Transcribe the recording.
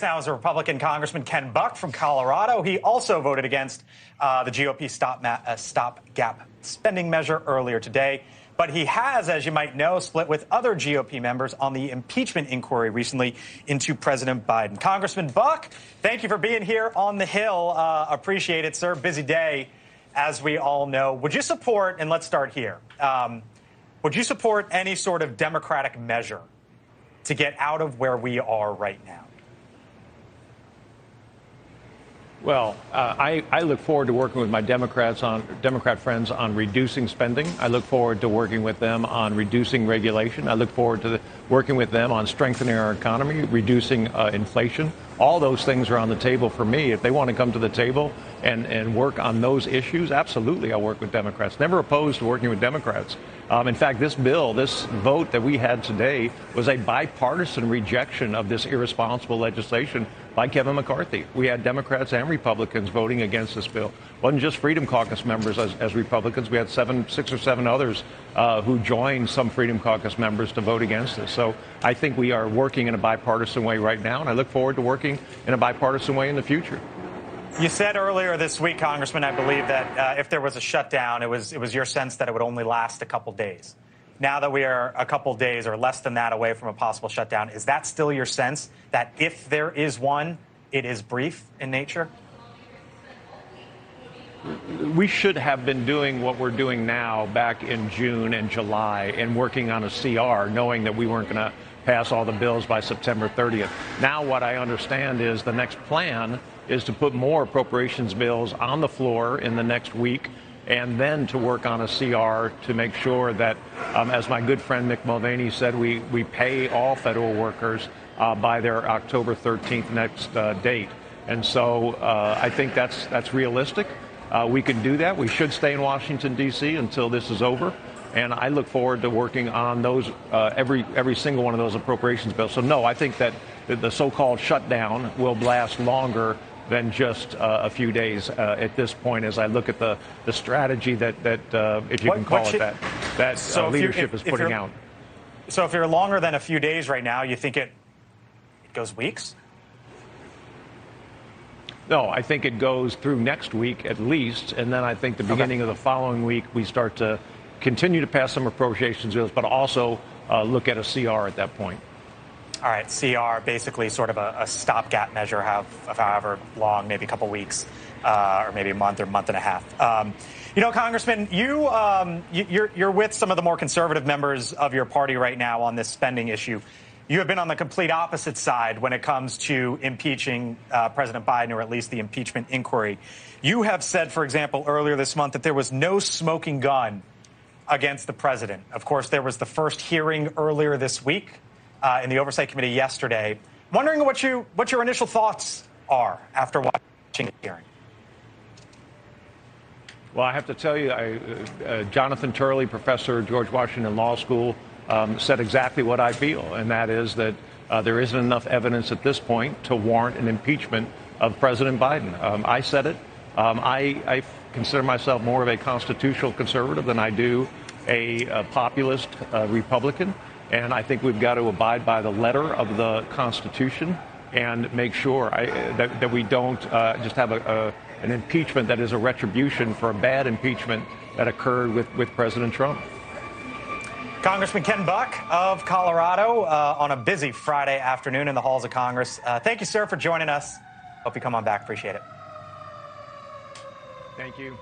Now is a Republican Congressman Ken Buck from Colorado. He also voted against the GOP stopgap spending measure earlier today. But he has, as you might know, split with other GOP members on the impeachment inquiry recently into President Biden. Congressman Buck, thank you for being here on the Hill. Appreciate it, sir. Busy day, as we all know. Would you support, and let's start here, would you support any sort of Democratic measure to get out of where we are right now? Well, I look forward to working with my Democrat friends on reducing spending. I look forward to working with them on reducing regulation. I look forward to working with them on strengthening our economy, reducing inflation. All those things are on the table for me. If they want to come to the table and work on those issues, absolutely I'll work with Democrats. Never opposed to working with Democrats. In fact, this vote that we had today was a bipartisan rejection of this irresponsible legislation by Kevin McCarthy. We had Democrats and Republicans voting against this bill. It wasn't just Freedom Caucus members as Republicans. We had 6 or 7 others who joined some Freedom Caucus members to vote against this. So I think we are working in a bipartisan way right now, and I look forward to working in a bipartisan way in the future. You said earlier this week, Congressman, I believe that if there was a shutdown, it was your sense that it would only last a couple days. Now that we are a couple days or less than that away from a possible shutdown, is that still your sense that if there is one, it is brief in nature? We should have been doing what we're doing now back in June and July and working on a CR, knowing that we weren't going to pass all the bills by September 30th. Now what I understand is the next plan is to put more appropriations bills on the floor in the next week, and then to work on a CR to make sure that, as my good friend Mick Mulvaney said, we pay all federal workers by their October 13th next date. And so I think that's realistic. We can do that. We should stay in Washington, D.C. until this is over. And I look forward to working on those, every single one of those appropriations bills. So, no, I think that the so-called shutdown will last longer than just a few days at this point, as I look at the strategy that if you can call it that leadership is putting out. So if you're longer than a few days right now, you think it goes weeks? No, I think it goes through next week at least, and then I think the beginning of the following week we start to continue to pass some appropriations bills, but also look at a CR at that point. All right, CR, basically sort of a stopgap measure, however long, maybe a couple weeks, or maybe a month or month and a half. You know, Congressman, you're with some of the more conservative members of your party right now on this spending issue. You have been on the complete opposite side when it comes to impeaching President Biden, or at least the impeachment inquiry. You have said, for example, earlier this month that there was no smoking gun against the president. Of course, there was the first hearing earlier this week in the Oversight Committee yesterday. Wondering what your initial thoughts are after watching the hearing. Well, I have to tell you, Jonathan Turley, professor at George Washington Law School, said exactly what I feel, and that is that there isn't enough evidence at this point to warrant an impeachment of President Biden. I said it. I consider myself more of a constitutional conservative than I do a populist Republican. And I think we've got to abide by the letter of the Constitution and make sure that we don't just have an impeachment that is a retribution for a bad impeachment that occurred with President Trump. Congressman Ken Buck of Colorado on a busy Friday afternoon in the halls of Congress. Thank you, sir, for joining us. Hope you come on back. Appreciate it. Thank you.